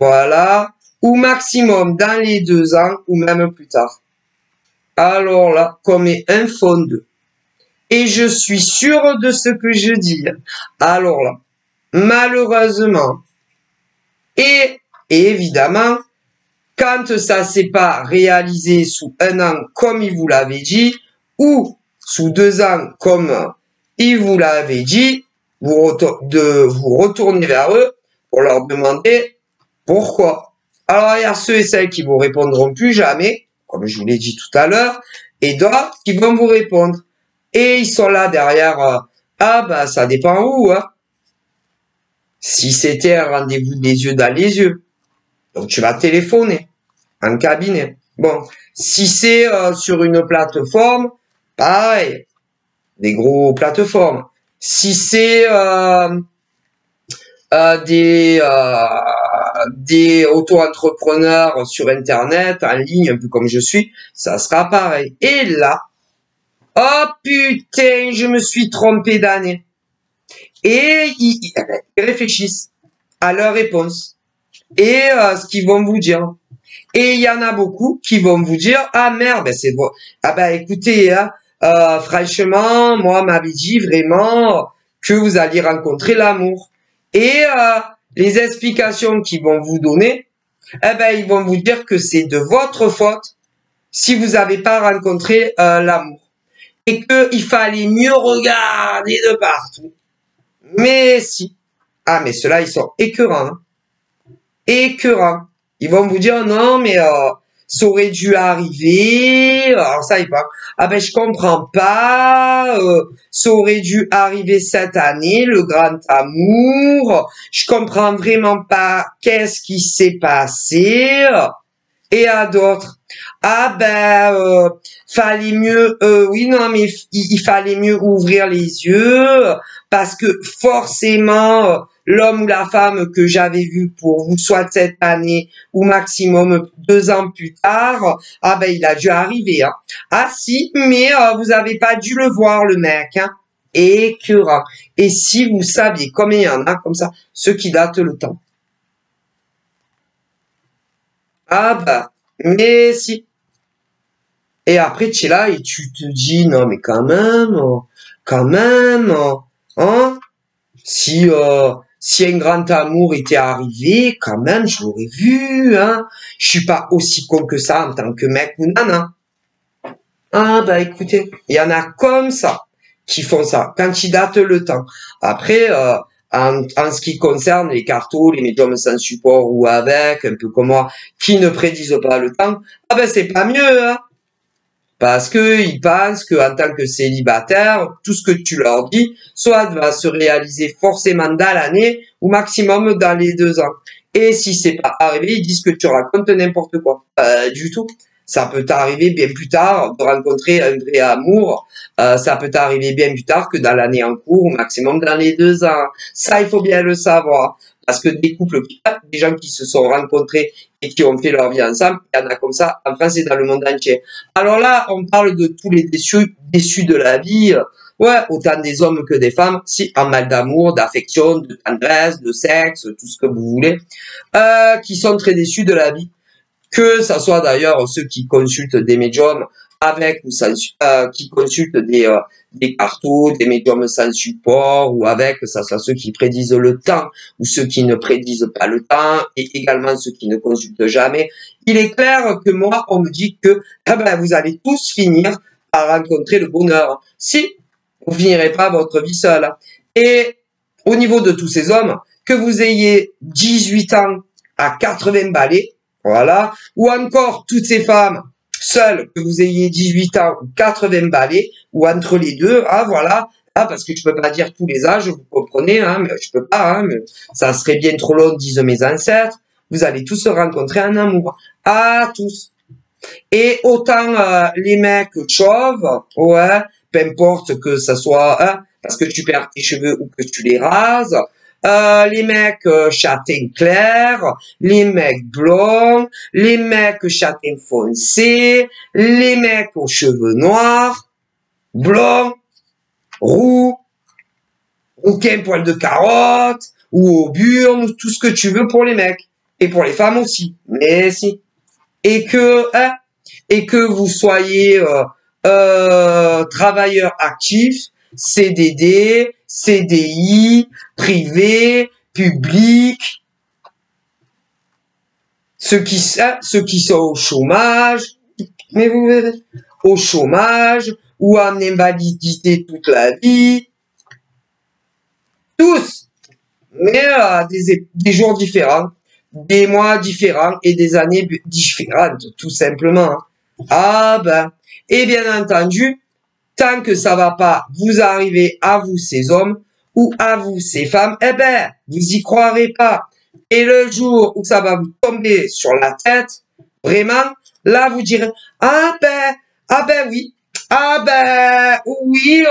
voilà, ou maximum dans les 2 ans ou même plus tard. Alors là, comme est un fond d'eux. Et je suis sûr de ce que je dis. Alors là, malheureusement, et évidemment, quand ça s'est pas réalisé sous 1 an comme il vous l'avait dit, ou sous 2 ans comme il vous l'avait dit, vous retournez vers eux pour leur demander pourquoi. Alors il y a ceux et celles qui vous répondront plus jamais, comme je vous l'ai dit tout à l'heure, et d'autres qui vont vous répondre. Et ils sont là derrière, ah bah ça dépend où, hein. Si c'était un rendez-vous des yeux dans les yeux, donc tu vas téléphoner en cabinet. Bon, si c'est sur une plateforme, pareil, des gros plateformes. Si c'est des auto-entrepreneurs sur Internet, en ligne, un peu comme je suis, ça sera pareil. Et là, oh putain, je me suis trompé d'année. Et ils réfléchissent à leur réponse et ce qu'ils vont vous dire. Et il y en a beaucoup qui vont vous dire, ah merde, ben c'est bon. Ah ben écoutez, hein, franchement, moi m'avait dit vraiment que vous alliez rencontrer l'amour. Et les explications qu'ils vont vous donner, eh ben ils vont vous dire que c'est de votre faute si vous n'avez pas rencontré l'amour. Et qu'il fallait mieux regarder de partout. Mais si. Ah, mais ceux-là, ils sont écœurants. Hein. Écœurants. Ils vont vous dire, non, mais ça aurait dû arriver. Alors ça, ils parlent. Ah ben, je comprends pas. Ça aurait dû arriver cette année, le grand amour. Je comprends vraiment pas qu'est-ce qui s'est passé. Et à d'autres, ah ben fallait mieux oui non mais il fallait mieux ouvrir les yeux parce que forcément l'homme ou la femme que j'avais vu pour vous soit cette année ou maximum 2 ans plus tard, ah ben il a dû arriver hein. Ah si mais vous avez pas dû le voir le mec hein. Écœurant. Et si vous saviez combien il y en a comme ça, ceux qui datent le temps. Ah bah, mais si. Et après, tu es là et tu te dis, non mais quand même, hein, si un grand amour était arrivé, quand même, je l'aurais vu, hein. Je suis pas aussi con que ça en tant que mec ou nana. Ah bah écoutez, il y en a comme ça qui font ça, quand ils datent le temps. Après, en ce qui concerne les cartos, les médiums sans support ou avec, un peu comme moi, qui ne prédisent pas le temps, ah ben c'est pas mieux, hein. Parce que ils pensent qu'en tant que célibataire, tout ce que tu leur dis, soit va se réaliser forcément dans l'année, ou maximum dans les 2 ans. Et si c'est pas arrivé, ils disent que tu racontes n'importe quoi. Du tout. Ça peut t'arriver bien plus tard de rencontrer un vrai amour. Ça peut t'arriver bien plus tard que dans l'année en cours, ou maximum dans les 2 ans. Ça, il faut bien le savoir. Parce que des couples, des gens qui se sont rencontrés et qui ont fait leur vie ensemble, il y en a comme ça en France et dans le monde entier. Alors là, on parle de tous les déçus de la vie. Ouais, autant des hommes que des femmes, si, en mal d'amour, d'affection, de tendresse, de sexe, tout ce que vous voulez, qui sont très déçus de la vie. Que ça soit d'ailleurs ceux qui consultent des médiums avec ou sans, qui consultent des cartos, des médiums sans support ou avec, que ça soit ceux qui prédisent le temps ou ceux qui ne prédisent pas le temps et également ceux qui ne consultent jamais. Il est clair que moi, on me dit que eh ben, vous allez tous finir par rencontrer le bonheur. Si vous finirez pas votre vie seule. Et au niveau de tous ces hommes, que vous ayez 18 ans à 80 balais, voilà. Ou encore, toutes ces femmes seul, que vous ayez 18 ans ou 80 balais, ou entre les deux, ah voilà, ah, parce que je peux pas dire tous les âges, vous comprenez, hein, mais je peux pas, hein, mais ça serait bien trop long, disent mes ancêtres. Vous allez tous se rencontrer en amour. Ah, tous. Et autant les mecs chauves, ouais, peu importe que ça soit, hein, parce que tu perds tes cheveux ou que tu les rases, les mecs châtain clair, les mecs blonds, les mecs châtain foncé, les mecs aux cheveux noirs, blonds, roux, aucun poil de carotte, ou au burn, tout ce que tu veux pour les mecs. Et pour les femmes aussi. Mais si. Et que vous soyez travailleur actif, CDD, CDI, privé, public, ceux qui sont au chômage, mais vous verrez, au chômage ou en invalidité toute la vie, tous, mais à des jours différents, des mois différents et des années différentes, tout simplement. Ah ben, et bien entendu, tant que ça va pas vous arriver à vous ces hommes ou à vous ces femmes, eh ben, vous y croirez pas. Et le jour où ça va vous tomber sur la tête, vraiment, là vous direz, ah ben oui, ah ben oui,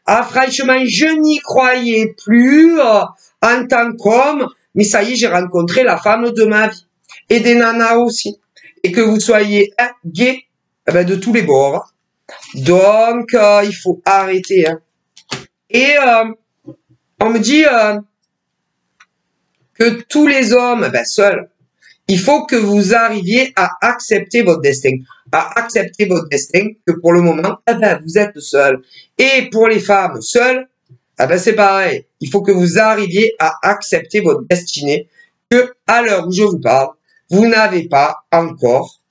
ah franchement, je n'y croyais plus en tant qu'homme, mais ça y est, j'ai rencontré la femme de ma vie. Et des nanas aussi. Et que vous soyez gay, eh ben, de tous les bords. Donc, il faut arrêter. Hein. Et on me dit que tous les hommes, ben, seuls, il faut que vous arriviez à accepter votre destin. À accepter votre destin, que pour le moment, eh ben, vous êtes seul. Et pour les femmes seules, eh ben, c'est pareil. Il faut que vous arriviez à accepter votre destinée, que à l'heure où je vous parle, vous n'avez pas encore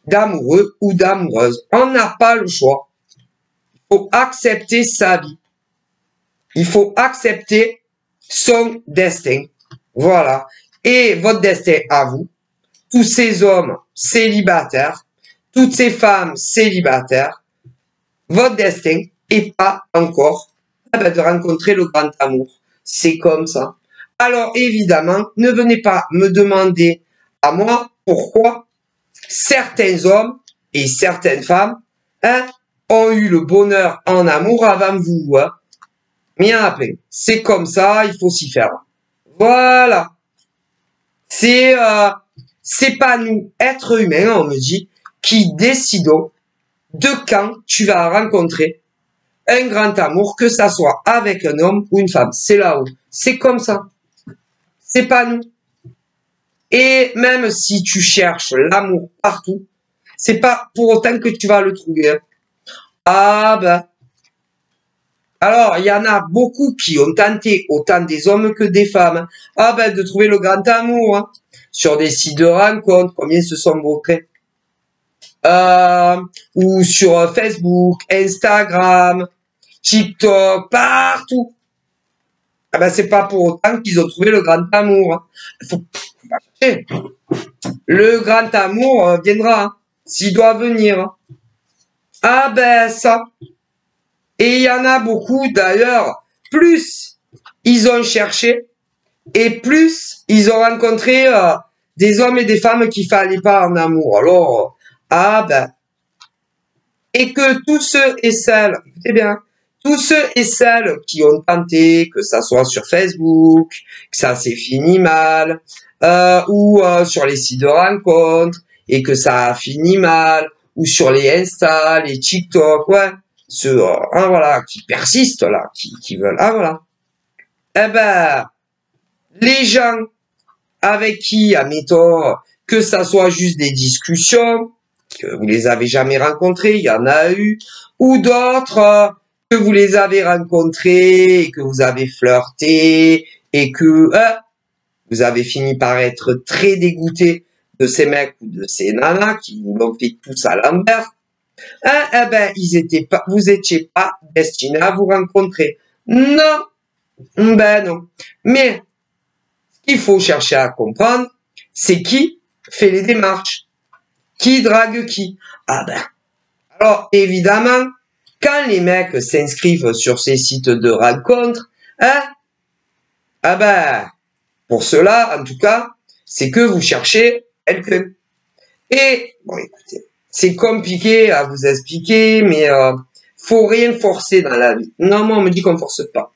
d'amoureux ou d'amoureuse. On n'a pas le choix. Il faut accepter sa vie. Il faut accepter son destin. Voilà. Et votre destin à vous, tous ces hommes célibataires, toutes ces femmes célibataires, votre destin est pas encore de rencontrer le grand amour. C'est comme ça. Alors évidemment, ne venez pas me demander à moi pourquoi certains hommes et certaines femmes ont eu le bonheur en amour avant vous. Hein. Mais après, c'est comme ça, il faut s'y faire. Voilà. C'est pas nous, êtres humains, on me dit, qui décidons de quand tu vas rencontrer un grand amour, que ça soit avec un homme ou une femme. C'est là-haut. C'est comme ça. C'est pas nous. Et même si tu cherches l'amour partout, c'est pas pour autant que tu vas le trouver. Hein. Ah ben. Alors, il y en a beaucoup qui ont tenté, autant des hommes que des femmes, ah ben, de trouver le grand amour. Hein. Sur des sites de rencontres, combien se sont montrés. Ou sur Facebook, Instagram, TikTok, partout. Ah ben, c'est pas pour autant qu'ils ont trouvé le grand amour. Hein. Faut pas chercher. Le grand amour viendra, hein, s'il doit venir. Hein. Ah ben, ça. Et il y en a beaucoup, d'ailleurs, plus ils ont cherché, et plus ils ont rencontré des hommes et des femmes qui fallait pas en amour. Alors, ah ben, et que tous ceux et celles, écoutez bien, tous ceux et celles qui ont tenté, que ça soit sur Facebook, que ça s'est fini mal, ou sur les sites de rencontres, et que ça a fini mal, ou sur les Insta, les TikTok, ouais, ceux, hein, voilà, qui persistent là, qui veulent, ah voilà. Eh ben, les gens avec qui, admettons, que ça soit juste des discussions, que vous les avez jamais rencontrés, il y en a eu, ou d'autres que vous les avez rencontrés, et que vous avez flirté, et que vous avez fini par être très dégoûté de ces mecs ou de ces nanas qui vous l'ont fait tous à l'envers. Eh ben, vous étiez pas destinés à vous rencontrer. Non, ben non. Mais ce qu'il faut chercher à comprendre, c'est qui fait les démarches. Qui drague qui? Ah ben, alors évidemment, quand les mecs s'inscrivent sur ces sites de rencontres, hein, ah ben, pour cela, en tout cas, c'est que vous cherchez quelqu'un. Et, bon écoutez, c'est compliqué à vous expliquer, mais faut rien forcer dans la vie. Non, moi on me dit qu'on force pas.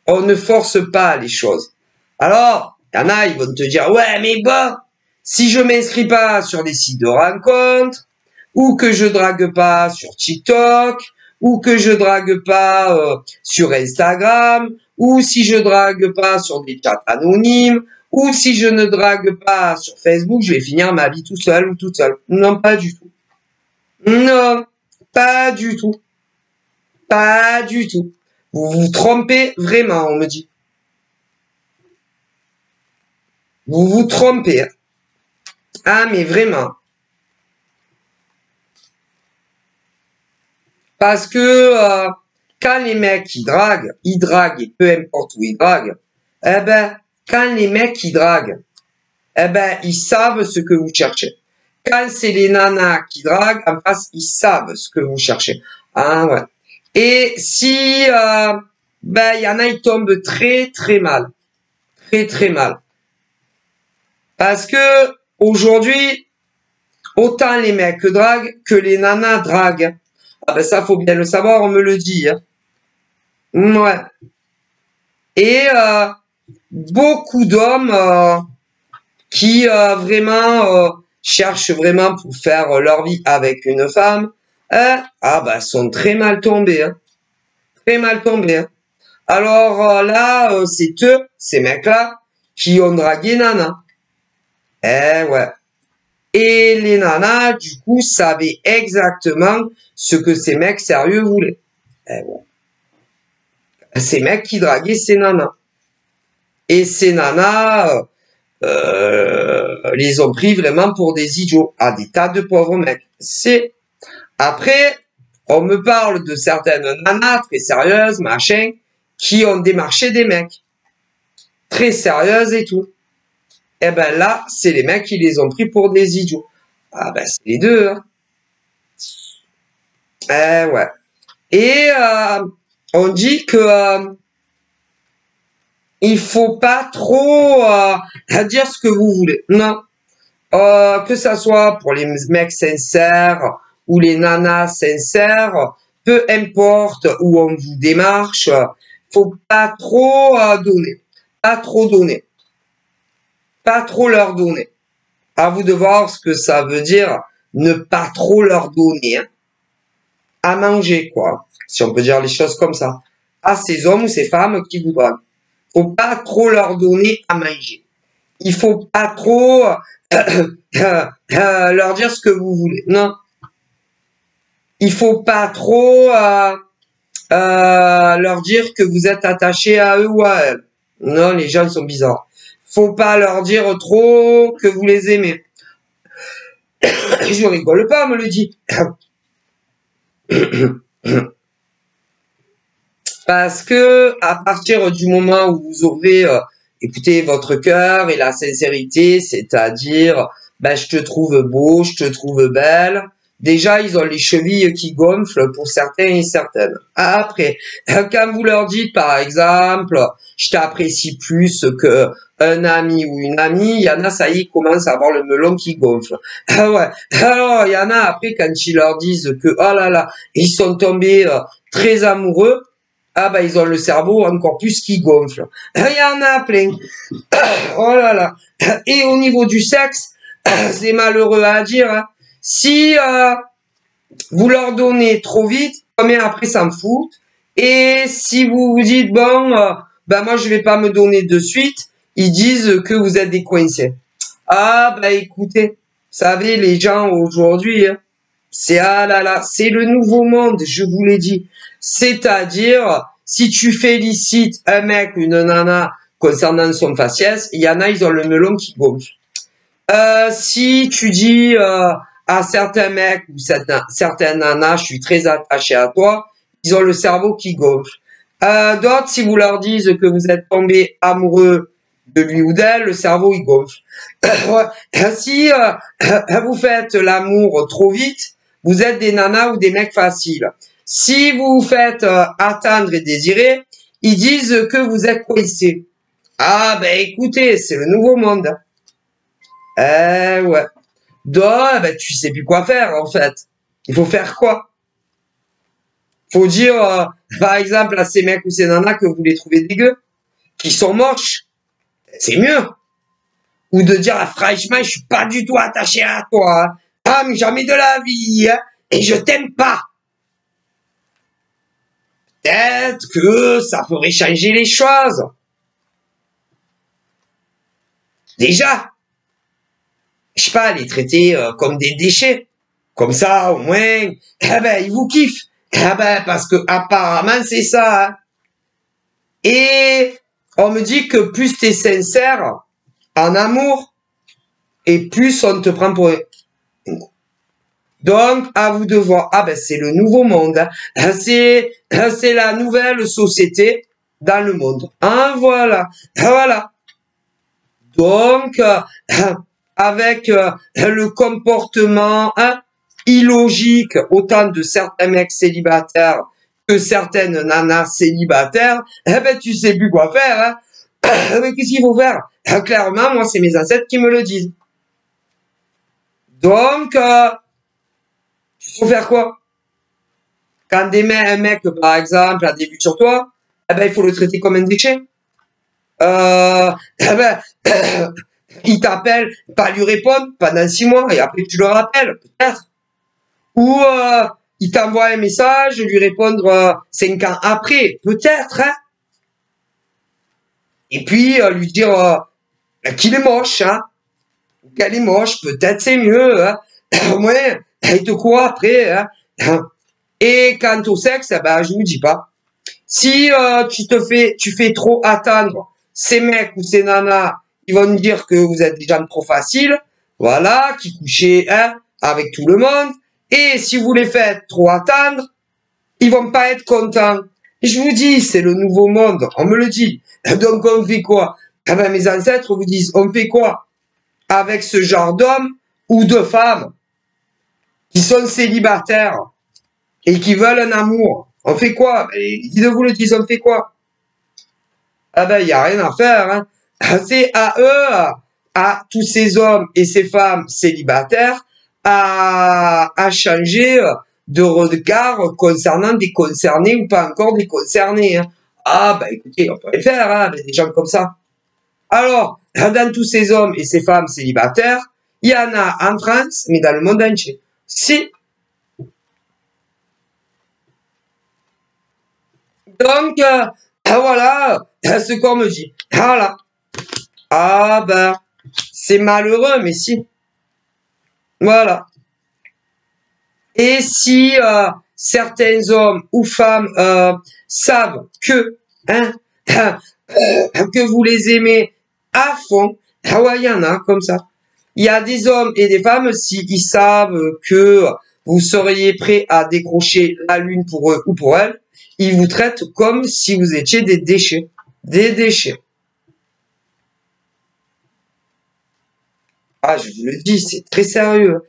On ne force pas les choses. Alors, il y en a, ils vont te dire, ouais, mais bon, si je m'inscris pas sur des sites de rencontres, ou que je drague pas sur TikTok, ou que je drague pas sur Instagram, ou si je drague pas sur des chats anonymes, ou si je ne drague pas sur Facebook, je vais finir ma vie tout seul ou toute seule. Non, pas du tout. Non, pas du tout. Pas du tout. Vous vous trompez vraiment, on me dit. Vous vous trompez. Ah, mais vraiment. Parce que quand les mecs ils draguent et peu importe où ils draguent, eh ben, quand les mecs ils draguent, eh ben, ils savent ce que vous cherchez. Quand c'est les nanas qui draguent, en face, ils savent ce que vous cherchez. Ah ouais. Et si, ben, il y en a, ils tombent très, très mal. Très, très mal. Parce que, aujourd'hui, autant les mecs draguent que les nanas draguent. Ah ben, ça, faut bien le savoir, on me le dit, hein. Ouais. Et, beaucoup d'hommes, qui, vraiment, cherchent vraiment pour faire leur vie avec une femme, hein, ah bah sont très mal tombés, hein. Très mal tombés, hein. Alors là, c'est eux, ces mecs-là, qui ont dragué Nana. Eh ouais. Et les nanas, du coup, savaient exactement ce que ces mecs sérieux voulaient. Eh ouais. Ces mecs qui draguaient ces nanas. Et ces nanas les ont pris vraiment pour des idiots. Ah, des tas de pauvres mecs. C'est après, on me parle de certaines nanas très sérieuses, machin, qui ont démarché des mecs. Très sérieuses et tout. Eh ben là, c'est les mecs qui les ont pris pour des idiots. Ah ben c'est les deux, hein. Eh ouais. Et on dit que il faut pas trop dire ce que vous voulez. Non. Que ça soit pour les mecs sincères ou les nanas sincères, peu importe où on vous démarche, faut pas trop donner. Pas trop donner. Pas trop leur donner. À vous de voir ce que ça veut dire ne pas trop leur donner, hein. À manger, quoi. Si on peut dire les choses comme ça. À ces hommes ou ces femmes qui vous draguent. Faut pas trop leur donner à manger. Il faut pas trop leur dire ce que vous voulez. Non. Il faut pas trop leur dire que vous êtes attaché à eux ou à elles. Non, les gens sont bizarres. Faut pas leur dire trop que vous les aimez. Je rigole pas, on me le dit. Parce que à partir du moment où vous aurez écouté votre cœur et la sincérité, c'est-à-dire ben je te trouve beau, je te trouve belle. Déjà, ils ont les chevilles qui gonflent pour certains et certaines. Après, quand vous leur dites, par exemple, je t'apprécie plus que un ami ou une amie, il y en a, ça y est, commence à avoir le melon qui gonfle. Ah ouais. Alors, il y en a, après, quand ils leur disent que, oh là là, ils sont tombés très amoureux, ah bah ils ont le cerveau encore plus qui gonfle. Il y en a plein. Oh là là. Et au niveau du sexe, c'est malheureux à dire, hein. Si vous leur donnez trop vite, mais après ça me fout. Et si vous vous dites bon, ben moi je vais pas me donner de suite, ils disent que vous êtes des coincés. Ah bah écoutez, vous savez les gens aujourd'hui, hein, c'est ah là là, c'est le nouveau monde, je vous l'ai dit. C'est-à-dire, si tu félicites un mec ou une nana concernant son faciès, il y en a, ils ont le melon qui gonfle. Si tu dis à certains mecs ou certaines nanas, je suis très attaché à toi, ils ont le cerveau qui gonfle. D'autres, si vous leur dites que vous êtes tombé amoureux de lui ou d'elle, le cerveau il gonfle. Si vous faites l'amour trop vite, vous êtes des nanas ou des mecs faciles. Si vous vous faites attendre et désirer, ils disent que vous êtes coincé. Ah ben écoutez, c'est le nouveau monde. Ouais. Donc, ben, tu sais plus quoi faire en fait. Il faut faire quoi? Faut dire, par exemple, à ces mecs ou ces nanas que vous les trouvez dégueux, qui sont moches. C'est mieux. Ou de dire, ah, franchement, je suis pas du tout attaché à toi. Hein. Ah, mais jamais de la vie. Hein, et je t'aime pas. Peut-être que ça ferait changer les choses. Déjà, je sais pas, les traiter comme des déchets. Comme ça, au moins, eh ben, ils vous kiffent. Eh ben, parce que apparemment, c'est ça. Hein. Et on me dit que plus t'es sincère en amour, et plus on te prend pour... Donc, à vous de voir. Ah ben, c'est le nouveau monde. Hein. C'est la nouvelle société dans le monde. Hein, voilà. Voilà. Donc, avec le comportement illogique, autant de certains mecs célibataires que certaines nanas célibataires, eh ben, tu sais plus quoi faire. Hein. Mais qu'est-ce qu'il faut faire? Clairement, moi, c'est mes ancêtres qui me le disent. Donc, il faut faire quoi? Quand un mec, par exemple, a des vues sur toi, eh ben, il faut le traiter comme un déchet. Eh ben, il t'appelle, pas lui répondre pendant 6 mois, et après tu le rappelles, peut-être. Ou il t'envoie un message, lui répondre 5 ans après, peut-être. Hein. Et puis lui dire qu'il est moche, hein. Qu'elle est moche, peut-être c'est mieux. Hein. Au moins, il te court après. Hein. Et quant au sexe, ben, je vous dis pas. Si tu fais trop attendre ces mecs ou ces nanas, ils vont me dire que vous êtes des gens trop faciles, voilà, qui couchaient hein, avec tout le monde. Et si vous les faites trop attendre, ils vont pas être contents. Je vous dis, c'est le nouveau monde, on me le dit. Donc on fait quoi? Eh ben, mes ancêtres vous disent, on fait quoi avec ce genre d'hommes ou de femmes qui sont célibataires et qui veulent un amour? On fait quoi? Ils vous le disent, on fait quoi? Ah ben, il n'y a rien à faire. Hein. C'est à eux, à tous ces hommes et ces femmes célibataires, à changer de regard concernant des concernés ou pas encore des concernés. Hein. Ah ben écoutez, on peut les faire, hein, des gens comme ça. Alors, dans tous ces hommes et ces femmes célibataires, il y en a en France, mais dans le monde entier. Si. Donc, voilà ce qu'on me dit. Voilà. Ah ben, c'est malheureux, mais si. Voilà. Et si certains hommes ou femmes savent que, hein, que vous les aimez à fond, ah ouais, il y en a comme ça. Il y a des hommes et des femmes, s'ils savent que vous seriez prêt à décrocher la lune pour eux ou pour elles, ils vous traitent comme si vous étiez des déchets. Des déchets. Ah, je vous le dis, c'est très sérieux.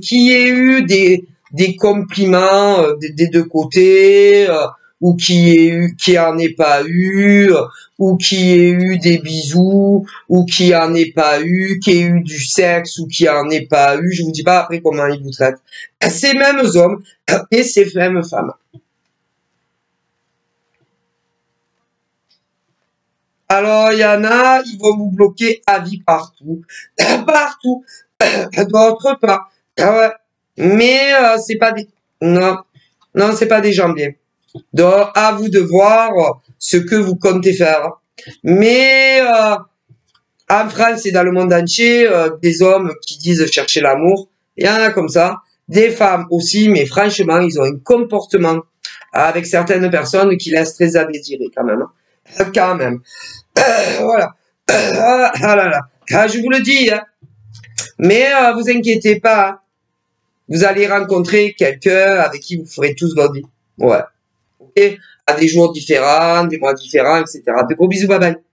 Qu'il y ait eu des compliments des deux côtés, ou qui en ait pas eu, ou qui ait eu des bisous, ou qui en ait pas eu, qui ait eu du sexe, ou qui en ait pas eu, je vous dis pas après comment ils vous traitent. Ces mêmes hommes et ces mêmes femmes. Alors, il y en a, ils vont vous bloquer à vie partout. Partout. D'autres pas. Ah ouais. Mais c'est pas des... Non. Non, c'est pas des gens bien. Donc, à vous de voir ce que vous comptez faire. Mais en France et dans le monde entier, des hommes qui disent chercher l'amour, il y en a comme ça. Des femmes aussi, mais franchement, ils ont un comportement avec certaines personnes qui laissent très à désirer quand même. Quand même. Voilà. Ah là là. Ah, je vous le dis. Hein. Mais vous inquiétez pas. Hein. Vous allez rencontrer quelqu'un avec qui vous ferez tous votre vie. Ouais. Ok. à des jours différents, des mois différents, etc. De gros bisous, bye bye.